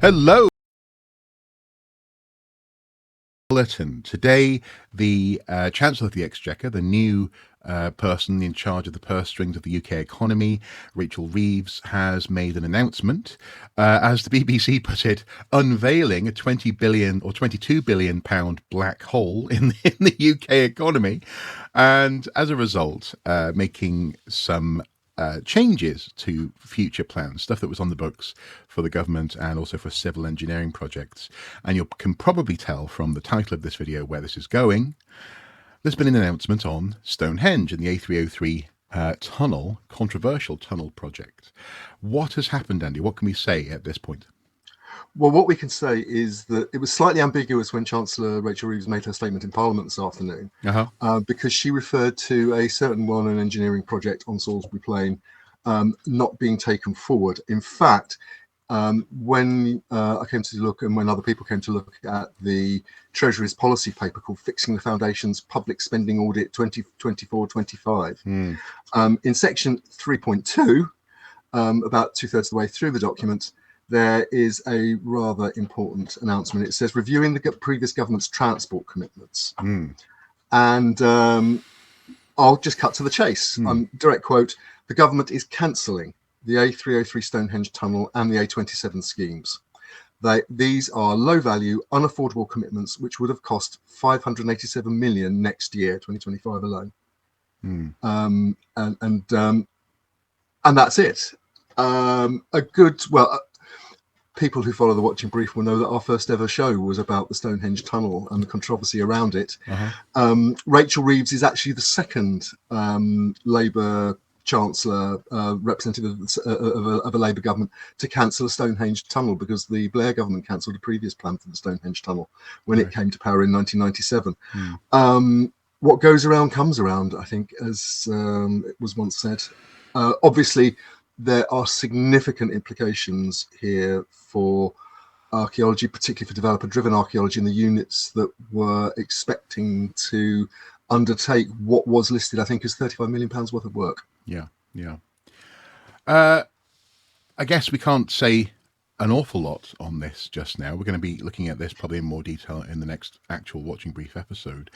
Hello. Bulletin. Today, the Chancellor of the Exchequer, the new person in charge of the purse strings of the UK economy, Rachel Reeves, has made an announcement, as the BBC put it, unveiling a 20 billion or 22 billion pound black hole in the UK economy, and as a result, making some changes to future plans, stuff that was on the books for the government and also for civil engineering projects. And you can probably tell from the title of this video where this is going. There's been an announcement on Stonehenge and the A303 tunnel, controversial tunnel project. What has happened, Andy? What can we say at this point? Well, what we can say is that it was slightly ambiguous when Chancellor Rachel Reeves made her statement in Parliament this afternoon, because she referred to a certain well-known engineering project on Salisbury Plain not being taken forward. In fact, when I came to look, and when other people came to look at the Treasury's policy paper called Fixing the Foundation's Public Spending Audit 2024-25, in section 3.2, about two-thirds of the way through the document, there is a rather important announcement. It says, reviewing the previous government's transport commitments. And I'll just cut to the chase. Direct quote, the government is cancelling the A303 Stonehenge tunnel and the A27 schemes. These are low value, unaffordable commitments, which would have cost 587 million next year, 2025 alone. And that's it. People who follow the Watching Brief will know that our first ever show was about the Stonehenge tunnel and the controversy around it. Rachel Reeves is actually the second Labour Chancellor, representative of a Labour government, to cancel a Stonehenge tunnel, because the Blair government cancelled a previous plan for the Stonehenge tunnel when it came to power in 1997. What goes around comes around, I think, as it was once said. Obviously, there are significant implications here for archaeology, particularly for developer-driven archaeology, and the units that were expecting to undertake what was listed, I think, as £35 million worth of work. Yeah. I guess we can't say an awful lot on this just now. We're going to be looking at this probably in more detail in the next actual Watching Brief episode.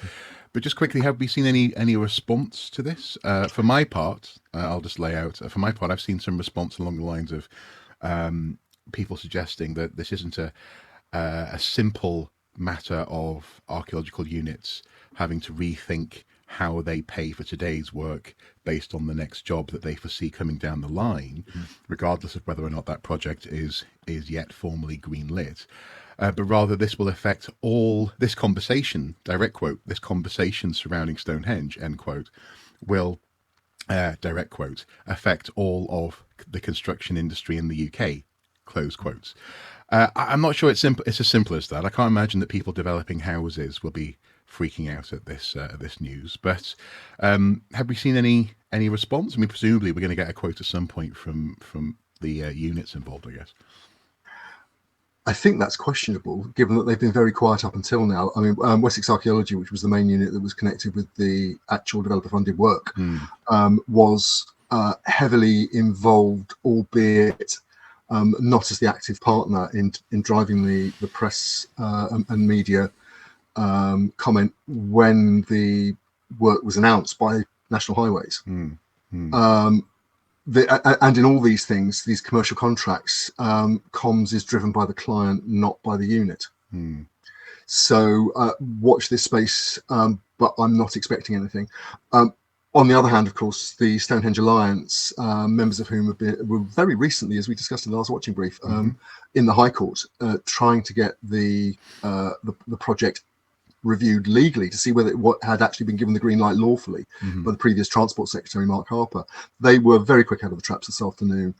But just quickly, have we seen any response to this? For my part, I'll just lay out. For my part, I've seen some response along the lines of people suggesting that this isn't a simple matter of archaeological units having to rethink how they pay for today's work based on the next job that they foresee coming down the line, regardless of whether or not that project is yet formally greenlit. But rather, this will affect all this conversation, direct quote, this conversation surrounding Stonehenge, end quote, will, direct quote, affect all of the construction industry in the UK, close quotes. I'm not sure it's as simple as that. I can't imagine that people developing houses will be freaking out at this news. But have we seen any response? I mean, presumably we're going to get a quote at some point from the units involved, I guess. I think that's questionable, given that they've been very quiet up until now. I mean, Wessex Archaeology, which was the main unit that was connected with the actual developer-funded work, was heavily involved, albeit not as the active partner in driving the press and media comment when the work was announced by National Highways. And in all these things, these commercial contracts, comms is driven by the client, not by the unit. So watch this space, but I'm not expecting anything. On the other hand, of course, the Stonehenge Alliance, members of whom were very recently, as we discussed in the last Watching Brief, in the High Court, trying to get the project reviewed legally to see whether what had actually been given the green light lawfully by the previous Transport Secretary, Marc. They were very quick out of the traps this afternoon.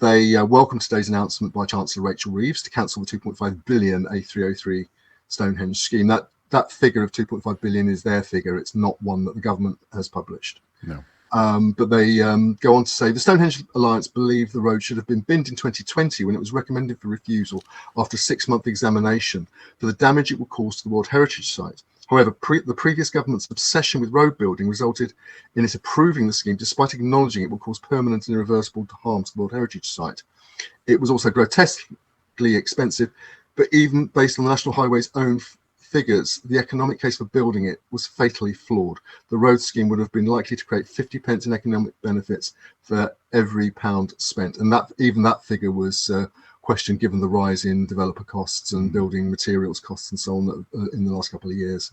They welcomed today's announcement by Chancellor Rachel Reeves to cancel the 2.5 billion A303 Stonehenge scheme. That figure of 2.5 billion is their figure. It's not one that the government has published. No. But they go on to say the Stonehenge Alliance believe the road should have been binned in 2020 when it was recommended for refusal after a 6-month examination for the damage it would cause to the World Heritage Site. However, the previous government's obsession with road building resulted in it approving the scheme despite acknowledging it would cause permanent and irreversible harm to the World Heritage Site. It was also grotesquely particularly expensive, but even based on the National Highway's own figures, the economic case for building it was fatally flawed. The road scheme would have been likely to create 50 pence in economic benefits for every pound spent, and that figure was questioned given the rise in developer costs and building materials costs and so on in the last couple of years.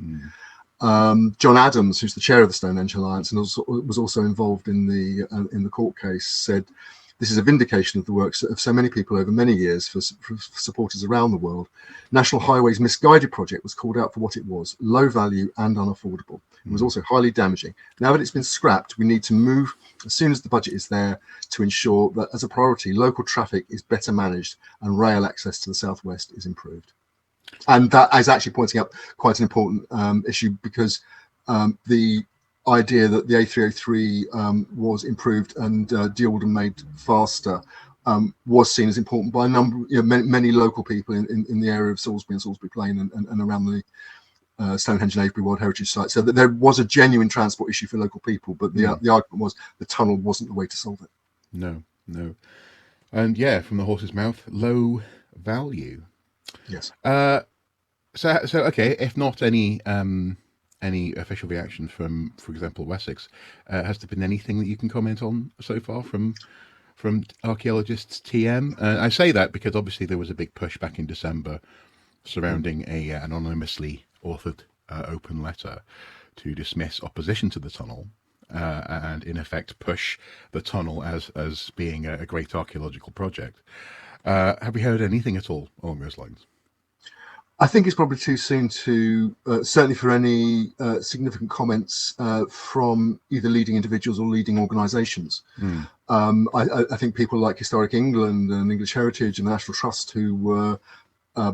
John Adams, who's the chair of the Stonehenge Alliance and was also involved in the court case, said, "This is a vindication of the works of so many people over many years for supporters around the world. National Highway's misguided project was called out for what it was: low value and unaffordable. It was also highly damaging. Now that it's been scrapped, we need to move as soon as the budget is there to ensure that, as a priority, local traffic is better managed and rail access to the southwest is improved." And that is actually pointing out quite an important issue, because the idea that the A303 was improved and de-ordered and made faster was seen as important by a number, many local people in the area of Salisbury and Salisbury Plain and around the Stonehenge and Avebury World Heritage Site. So that there was a genuine transport issue for local people, but the argument was the tunnel wasn't the way to solve it. No. And yeah, from the horse's mouth, low value. Yes. So okay, if not any official reaction from, for example, Wessex, has there been anything that you can comment on so far from archaeologists TM? I say that because obviously there was a big push back in December surrounding a anonymously authored open letter to dismiss opposition to the tunnel and in effect push the tunnel as being a great archaeological project. Have we heard anything at all along those lines? I think it's probably too soon to, certainly for any significant comments from either leading individuals or leading organisations. I think people like Historic England and English Heritage and the National Trust, who were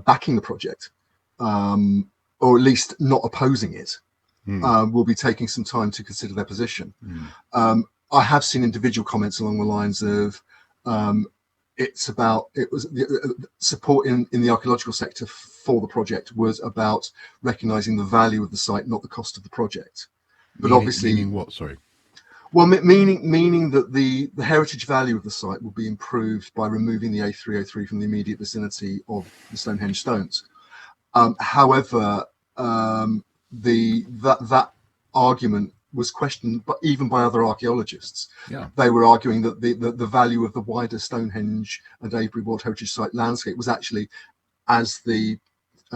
backing the project, or at least not opposing it, will be taking some time to consider their position. I have seen individual comments along the lines of, it was support in the archaeological sector for the project was about recognising the value of the site, not the cost of the project. But obviously, meaning what? Sorry. Well, meaning that the heritage value of the site will be improved by removing the A303 from the immediate vicinity of the Stonehenge stones. However, that argument was questioned, but even by other archaeologists. They were arguing that the value of the wider Stonehenge and Avebury World Heritage Site landscape was actually, as the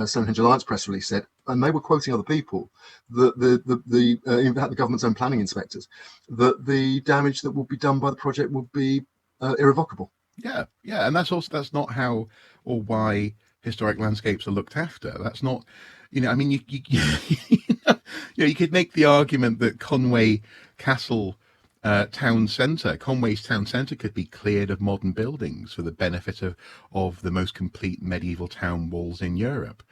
Stonehenge Alliance press release said, and they were quoting other people, the government's own planning inspectors, that the damage that will be done by the project will be irrevocable. Yeah, and that's not how or why historic landscapes are looked after. That's not, I mean, you could make the argument that Conway's town centre could be cleared of modern buildings for the benefit of the most complete medieval town walls in Europe.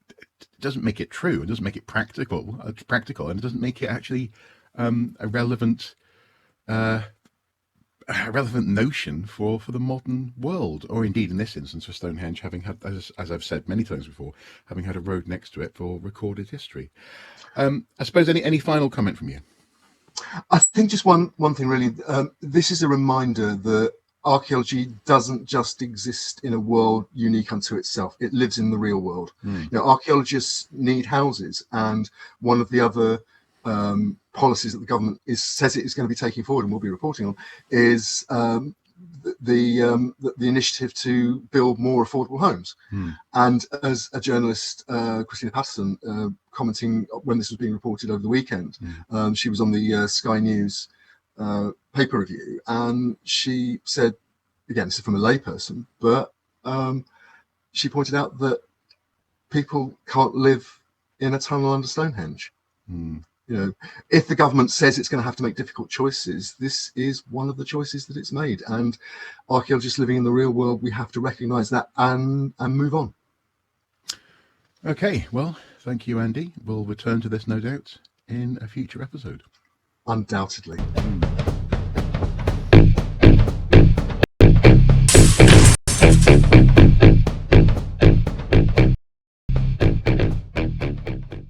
It doesn't make it true. It doesn't make it practical, and it doesn't make it actually a relevant notion for the modern world, or indeed in this instance for Stonehenge, having had, as I've said many times before, having had a road next to it for recorded history. I suppose any final comment from you? I think just one thing really. This is a reminder that archaeology doesn't just exist in a world unique unto itself. It lives in the real world. Archaeologists need houses, and one of the other policies that the government says it is going to be taking forward and will be reporting on is the initiative to build more affordable homes. And as a journalist, Christina Patterson, commenting when this was being reported over the weekend, she was on the Sky News paper review, and she said, again, this is from a layperson, but she pointed out that people can't live in a tunnel under Stonehenge. If the government says it's going to have to make difficult choices, this is one of the choices that it's made. And archaeologists living in the real world, we have to recognise that and move on. Okay, well, thank you, Andy. We'll return to this, no doubt, in a future episode. Undoubtedly.